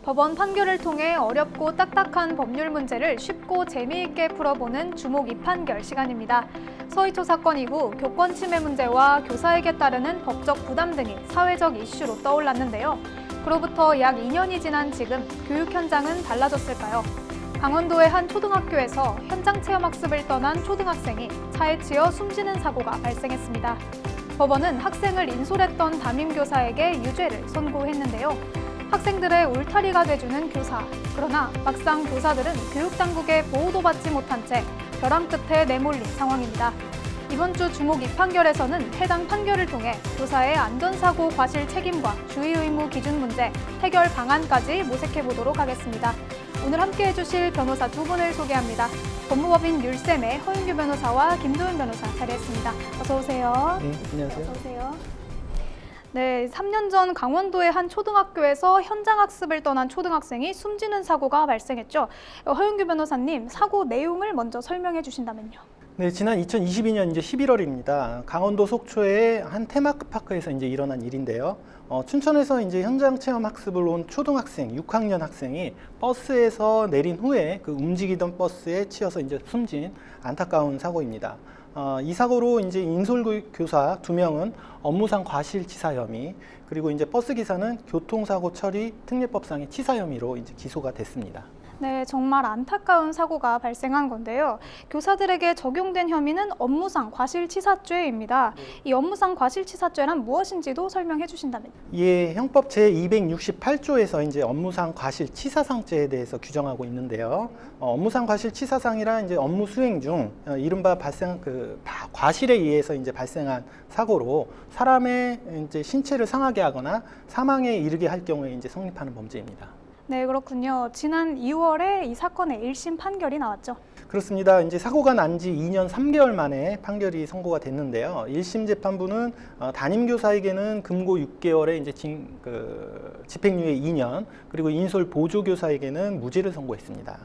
법원 판결을 통해 어렵고 딱딱한 법률 문제를 쉽고 재미있게 풀어보는 주목 2판결 시간입니다. 서희초 사건 이후 교권 침해 문제와 교사에게 따르는 법적 부담 등이 사회적 이슈로 떠올랐는데요. 그로부터 약 2년이 지난 지금 교육 현장은 달라졌을까요? 강원도의 한 초등학교에서 현장 체험 학습을 떠난 초등학생이 차에 치여 숨지는 사고가 발생했습니다. 법원은 학생을 인솔했던 담임교사에게 유죄를 선고했는데요. 학생들의 울타리가 돼주는 교사. 그러나 막상 교사들은 교육당국의 보호도 받지 못한 채 벼랑 끝에 내몰린 상황입니다. 이번 주 주목 2판결에서는 해당 판결을 통해 교사의 안전사고 과실 책임과 주의 의무 기준 문제, 해결 방안까지 모색해보도록 하겠습니다. 오늘 함께 해주실 변호사 두 분을 소개합니다. 법무법인 율쌤의 허윤규 변호사와 김도윤 변호사 자리했습니다. 어서 오세요. 네, 안녕하세요. 어서 오세요. 네, 3년 전 강원도의 한 초등학교에서 현장 학습을 떠난 초등학생이 숨지는 사고가 발생했죠. 허윤규 변호사님, 사고 내용을 먼저 설명해 주신다면요. 네, 지난 2022년 이제 11월입니다. 강원도 속초의 한 테마파크에서 이제 일어난 일인데요. 춘천에서 이제 현장 체험 학습을 온 초등학생, 6학년 학생이 버스에서 내린 후에 그 움직이던 버스에 치여서 이제 숨진 안타까운 사고입니다. 이 사고로 이제 인솔교사 2명은 업무상 과실치사 혐의, 그리고 이제 버스 기사는 교통사고 처리 특례법상의 치사 혐의로 이제 기소가 됐습니다. 네, 정말 안타까운 사고가 발생한 건데요. 교사들에게 적용된 혐의는 업무상 과실치사죄입니다. 이 업무상 과실치사죄란 무엇인지도 설명해 주신다면요. 예, 형법 제268조에서 이제 업무상 과실치사상죄에 대해서 규정하고 있는데요. 업무상 과실치사상이란 이제 업무 수행 중 이른바 과실에 의해서 이제 발생한 사고로 사람의 이제 신체를 상하게 하거나 사망에 이르게 할 경우에 이제 성립하는 범죄입니다. 네, 그렇군요. 지난 2월에 이 사건의 1심 판결이 나왔죠. 그렇습니다. 이제 사고가 난 지 2년 3개월 만에 판결이 선고가 됐는데요. 1심 재판부는 담임교사에게는 금고 6개월에 이제 집행유예 2년, 그리고 인솔 보조교사에게는 무죄를 선고했습니다.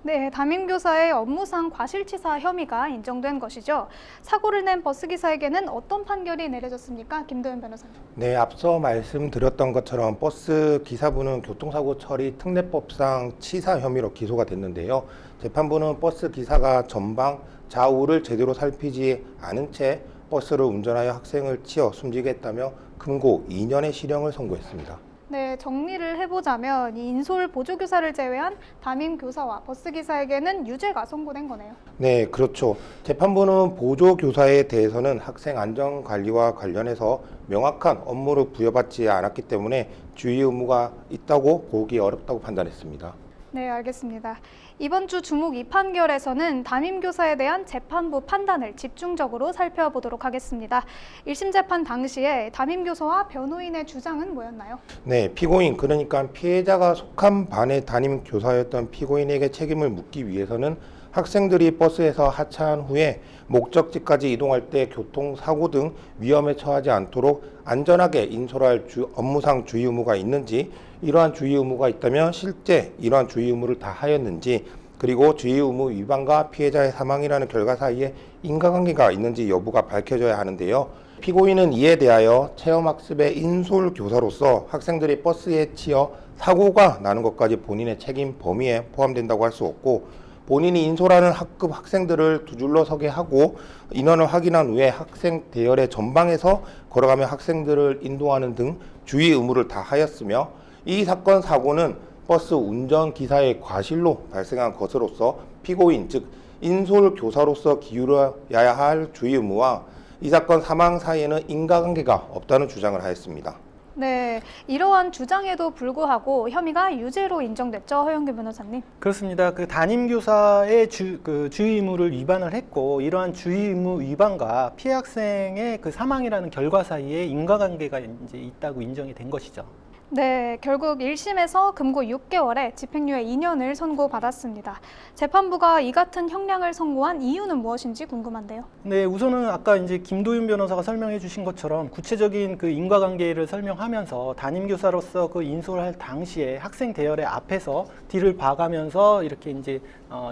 네, 담임교사의 업무상 과실치사 혐의가 인정된 것이죠. 사고를 낸 버스기사에게는 어떤 판결이 내려졌습니까? 김도윤 변호사님. 네, 앞서 말씀드렸던 것처럼 버스 기사분은 교통사고 처리 특례법상 치사 혐의로 기소가 됐는데요. 재판부는 버스 기사가 전방 좌우를 제대로 살피지 않은 채 버스를 운전하여 학생을 치어 숨지게 했다며 금고 2년의 실형을 선고했습니다. 네, 정리를 해보자면 이 인솔 보조교사를 제외한 담임교사와 버스기사에게는 유죄가 선고된 거네요. 네, 그렇죠. 재판부는 보조교사에 대해서는 학생 안전관리와 관련해서 명확한 업무를 부여받지 않았기 때문에 주의 의무가 있다고 보기 어렵다고 판단했습니다. 네, 알겠습니다. 이번 주 주목 2판결에서는 담임교사에 대한 재판부 판단을 집중적으로 살펴보도록 하겠습니다. 1심 재판 당시에 담임교사와 변호인의 주장은 뭐였나요? 네, 피고인, 그러니까 피해자가 속한 반의 담임교사였던 피고인에게 책임을 묻기 위해서는 학생들이 버스에서 하차한 후에 목적지까지 이동할 때 교통사고 등 위험에 처하지 않도록 안전하게 인솔할 업무상 주의 의무가 있는지, 이러한 주의 의무가 있다면 실제 이러한 주의 의무를 다 하였는지, 그리고 주의 의무 위반과 피해자의 사망이라는 결과 사이에 인과관계가 있는지 여부가 밝혀져야 하는데요. 피고인은 이에 대하여 체험학습의 인솔교사로서 학생들이 버스에 치여 사고가 나는 것까지 본인의 책임 범위에 포함된다고 할 수 없고, 본인이 인솔하는 학급 학생들을 두 줄로 서게 하고 인원을 확인한 후에 학생 대열의 전방에서 걸어가며 학생들을 인도하는 등 주의 의무를 다 하였으며, 이 사건 사고는 버스 운전기사의 과실로 발생한 것으로서 피고인, 즉 인솔교사로서 기울여야 할 주의 의무와 이 사건 사망 사이에는 인과관계가 없다는 주장을 하였습니다. 네, 이러한 주장에도 불구하고 혐의가 유죄로 인정됐죠, 허윤규 변호사님. 그렇습니다. 그 담임교사의 주의 의무를 위반을 했고, 이러한 주의 의무 위반과 피해 학생의 그 사망이라는 결과 사이에 인과관계가 이제 있다고 인정이 된 것이죠. 네, 결국 1심에서 금고 6개월에 집행유예 2년을 선고받았습니다. 재판부가 이 같은 형량을 선고한 이유는 무엇인지 궁금한데요. 네, 우선은 아까 이제 김도윤 변호사가 설명해 주신 것처럼 구체적인 그 인과관계를 설명하면서 담임교사로서 그 인솔할 당시에 학생 대열의 앞에서 뒤를 봐가면서 이렇게 이제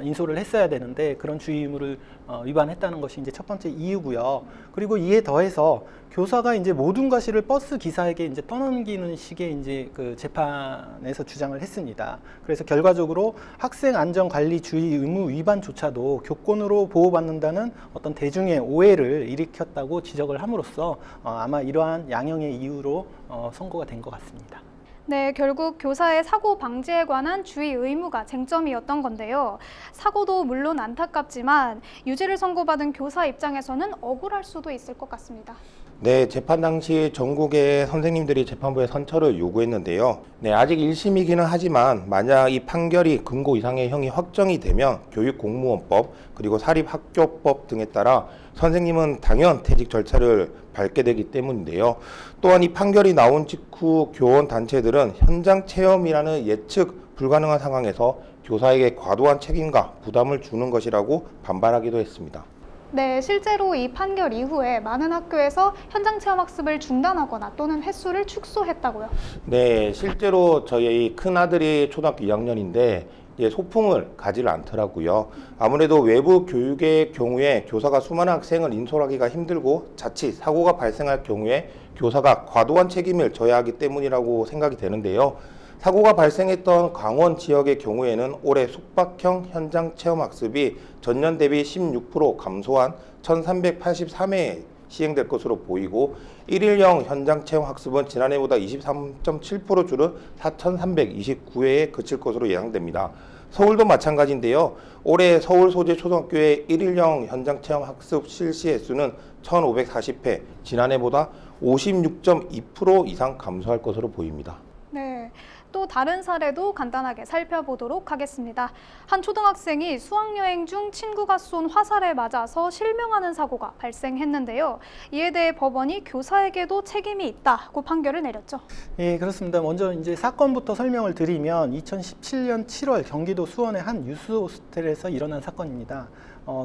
인솔을 했어야 되는데 그런 주의 의무를 위반했다는 것이 이제 첫 번째 이유고요. 그리고 이에 더해서 교사가 이제 모든 과실을 버스 기사에게 이제 떠넘기는 식의 이제 그 재판에서 주장을 했습니다. 그래서 결과적으로 학생 안전 관리 주의 의무 위반조차도 교권으로 보호받는다는 어떤 대중의 오해를 일으켰다고 지적을 함으로써 아마 이러한 양형의 이유로 선고가 된 것 같습니다. 네, 결국 교사의 사고 방지에 관한 주의 의무가 쟁점이었던 건데요. 사고도 물론 안타깝지만 유죄를 선고받은 교사 입장에서는 억울할 수도 있을 것 같습니다. 네, 재판 당시 전국의 선생님들이 재판부에 선처를 요구했는데요. 네, 아직 1심이기는 하지만 만약 이 판결이 금고 이상의 형이 확정이 되면 교육공무원법 그리고 사립학교법 등에 따라 선생님은 당연 퇴직 절차를 밟게 되기 때문인데요. 또한 이 판결이 나온 직후 교원 단체들은 현장 체험이라는 예측 불가능한 상황에서 교사에게 과도한 책임과 부담을 주는 것이라고 반발하기도 했습니다. 네, 실제로 이 판결 이후에 많은 학교에서 현장 체험 학습을 중단하거나 또는 횟수를 축소했다고요. 네, 실제로 저희 큰아들이 초등학교 2학년인데 소풍을 가지를 않더라고요. 아무래도 외부 교육의 경우에 교사가 수많은 학생을 인솔하기가 힘들고 자칫 사고가 발생할 경우에 교사가 과도한 책임을 져야 하기 때문이라고 생각이 되는데요. 사고가 발생했던 강원 지역의 경우에는 올해 숙박형 현장 체험 학습이 전년 대비 16% 감소한 1,383회 시행될 것으로 보이고 1일형 현장 체험 학습은 지난해보다 23.7% 줄은 4,329회에 그칠 것으로 예상됩니다. 서울도 마찬가지인데요. 올해 서울 소재 초등학교의 1일형 현장 체험 학습 실시 횟수는 1,540회, 지난해보다 56.2% 이상 감소할 것으로 보입니다. 네, 또 다른 사례도 간단하게 살펴보도록 하겠습니다. 한 초등학생이 수학여행 중 친구가 쏜 화살에 맞아서 실명하는 사고가 발생했는데요. 이에 대해 법원이 교사에게도 책임이 있다고 판결을 내렸죠. 예, 그렇습니다. 먼저 이제 사건부터 설명을 드리면 2017년 7월 경기도 수원의 한 유스 호스텔에서 일어난 사건입니다.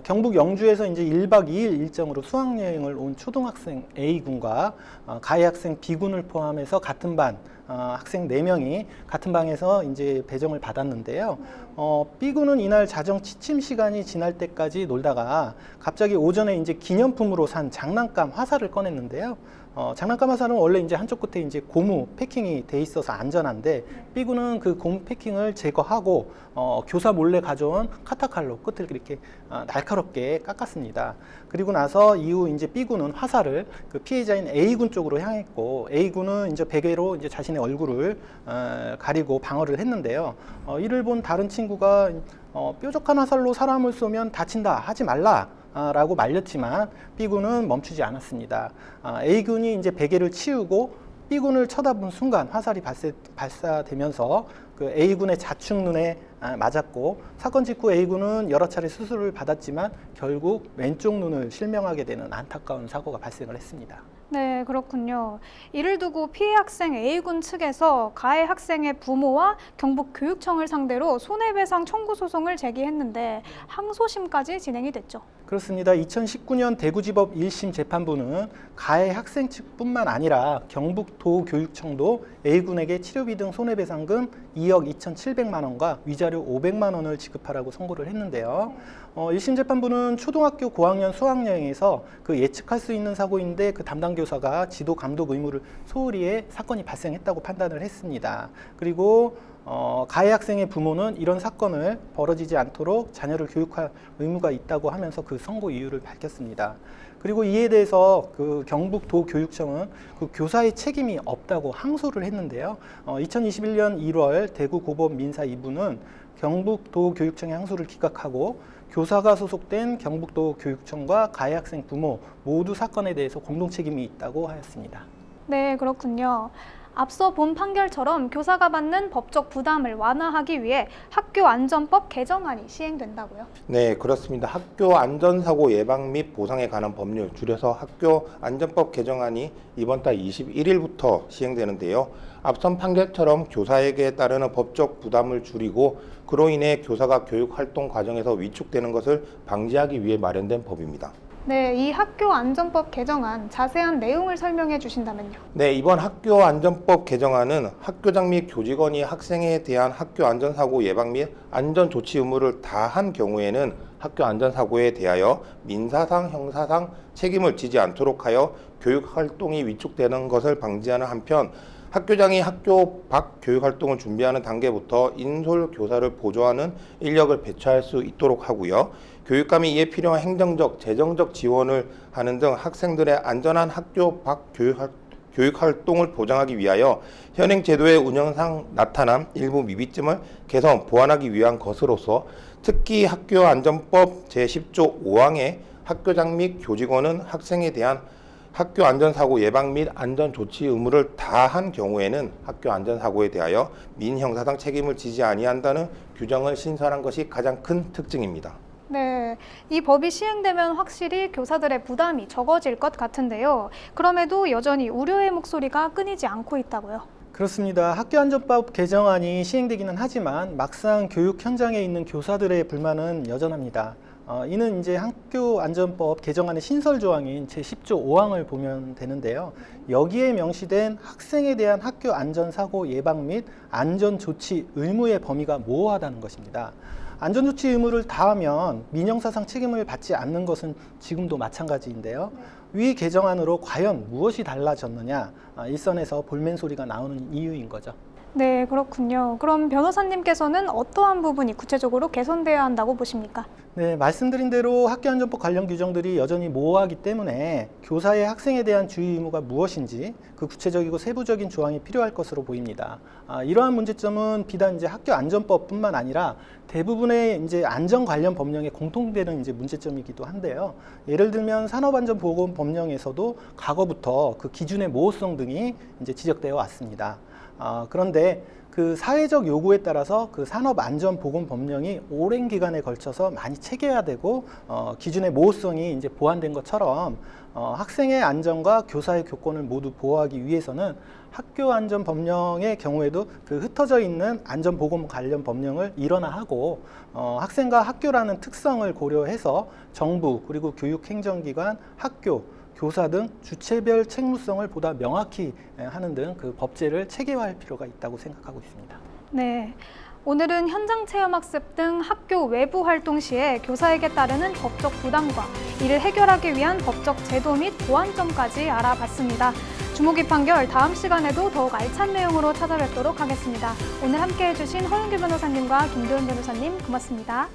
경북 영주에서 이제 1박 2일 일정으로 수학여행을 온 초등학생 A군과 가해 학생 B군을 포함해서 같은 반 학생 4명이 같은 방에서 이제 배정을 받았는데요. B군은 이날 자정 취침 시간이 지날 때까지 놀다가 갑자기 오전에 이제 기념품으로 산 장난감 화살을 꺼냈는데요. 장난감 화살은 원래 이제 한쪽 끝에 이제 고무 패킹이 돼 있어서 안전한데 B군은 그 고무 패킹을 제거하고 교사 몰래 가져온 카타칼로 끝을 이렇게 날카롭게 깎았습니다. 그리고 나서 이후 이제 B군은 화살을 그 피해자인 A군 쪽으로 향했고 A군은 이제 베개로 이제 자신의 얼굴을 가리고 방어를 했는데요. 이를 본 다른 친구가 뾰족한 화살로 사람을 쏘면 다친다, 하지 말라. 라고 말렸지만 B군은 멈추지 않았습니다. A군이 이제 베개를 치우고 B군을 쳐다본 순간 화살이 발사되면서 그 A군의 좌측 눈에 맞았고 사건 직후 A군은 여러 차례 수술을 받았지만 결국 왼쪽 눈을 실명하게 되는 안타까운 사고가 발생을 했습니다. 네, 그렇군요. 이를 두고 피해 학생 A군 측에서 가해 학생의 부모와 경북교육청을 상대로 손해배상 청구 소송을 제기했는데 항소심까지 진행이 됐죠. 그렇습니다. 2019년 대구지법 1심 재판부는 가해 학생 측뿐만 아니라 경북도교육청도 A군에게 치료비 등 손해배상금 2억 2,700만 원과 위자료 500만 원을 지급하라고 선고를 했는데요. 1심 재판부는 초등학교 고학년 수학여행에서 그 예측할 수 있는 사고인데 그 담당 교사가 지도 감독 의무를 소홀히 해 사건이 발생했다고 판단을 했습니다. 그리고 가해 학생의 부모는 이런 사건을 벌어지지 않도록 자녀를 교육할 의무가 있다고 하면서 그 선고 이유를 밝혔습니다. 그리고 이에 대해서 그 경북도교육청은 그 교사의 책임이 없다고 항소를 했는데요. 2021년 1월 대구고법 민사 2부는 경북도교육청의 항소를 기각하고 교사가 소속된 경북도교육청과 가해 학생 부모 모두 사건에 대해서 공동 책임이 있다고 하였습니다. 네, 그렇군요. 앞서 본 판결처럼 교사가 받는 법적 부담을 완화하기 위해 학교안전법 개정안이 시행된다고요? 네, 그렇습니다. 학교 안전사고 예방 및 보상에 관한 법률, 줄여서 학교안전법 개정안이 이번 달 21일부터 시행되는데요. 앞선 판결처럼 교사에게 따르는 법적 부담을 줄이고 그로 인해 교사가 교육활동 과정에서 위축되는 것을 방지하기 위해 마련된 법입니다. 네, 이 학교안전법 개정안 자세한 내용을 설명해 주신다면요. 네, 이번 학교안전법 개정안은 학교장 및 교직원이 학생에 대한 학교안전사고 예방 및 안전조치 의무를 다한 경우에는 학교안전사고에 대하여 민사상, 형사상 책임을 지지 않도록 하여 교육 활동이 위축되는 것을 방지하는 한편 학교장이 학교 밖 교육 활동을 준비하는 단계부터 인솔 교사를 보조하는 인력을 배치할 수 있도록 하고요. 교육감이 이에 필요한 행정적, 재정적 지원을 하는 등 학생들의 안전한 학교 밖 교육 활동을 보장하기 위하여 현행 제도의 운영상 나타난 일부 미비점을 개선, 보완하기 위한 것으로서 특히 학교안전법 제10조 5항의 학교장 및 교직원은 학생에 대한 학교 안전사고 예방 및 안전조치 의무를 다한 경우에는 학교 안전사고에 대하여 민형사상 책임을 지지 아니한다는 규정을 신설한 것이 가장 큰 특징입니다. 네, 이 법이 시행되면 확실히 교사들의 부담이 적어질 것 같은데요. 그럼에도 여전히 우려의 목소리가 끊이지 않고 있다고요. 그렇습니다. 학교안전법 개정안이 시행되기는 하지만 막상 교육 현장에 있는 교사들의 불만은 여전합니다. 이는 이제 학교안전법 개정안의 신설 조항인 제10조 5항을 보면 되는데요. 여기에 명시된 학생에 대한 학교 안전사고 예방 및 안전조치 의무의 범위가 모호하다는 것입니다. 안전조치 의무를 다하면 민형사상 책임을 받지 않는 것은 지금도 마찬가지인데요. 위 개정안으로 과연 무엇이 달라졌느냐, 일선에서 볼멘 소리가 나오는 이유인 거죠. 네, 그렇군요. 그럼 변호사님께서는 어떠한 부분이 구체적으로 개선돼야 한다고 보십니까? 네, 말씀드린 대로 학교안전법 관련 규정들이 여전히 모호하기 때문에 교사의 학생에 대한 주의 의무가 무엇인지 그 구체적이고 세부적인 조항이 필요할 것으로 보입니다. 이러한 문제점은 비단 이제 학교안전법뿐만 아니라 대부분의 이제 안전 관련 법령에 공통되는 이제 문제점이기도 한데요. 예를 들면 산업안전보건법령에서도 과거부터 그 기준의 모호성 등이 이제 지적되어 왔습니다. 그런데 그 사회적 요구에 따라서 그 산업안전보건법령이 오랜 기간에 걸쳐서 많이 체계화되고 기준의 모호성이 이제 보완된 것처럼 학생의 안전과 교사의 교권을 모두 보호하기 위해서는 학교안전법령의 경우에도 그 흩어져 있는 안전보건 관련 법령을 일원화하고 학생과 학교라는 특성을 고려해서 정부 그리고 교육행정기관, 학교, 교사 등 주체별 책무성을 보다 명확히 하는 등 그 법제를 체계화할 필요가 있다고 생각하고 있습니다. 네, 오늘은 현장 체험 학습 등 학교 외부 활동 시에 교사에게 따르는 법적 부담과 이를 해결하기 위한 법적 제도 및 보완점까지 알아봤습니다. 주목이 판결 다음 시간에도 더욱 알찬 내용으로 찾아뵙도록 하겠습니다. 오늘 함께해 주신 허윤규 변호사님과 김도현 변호사님 고맙습니다.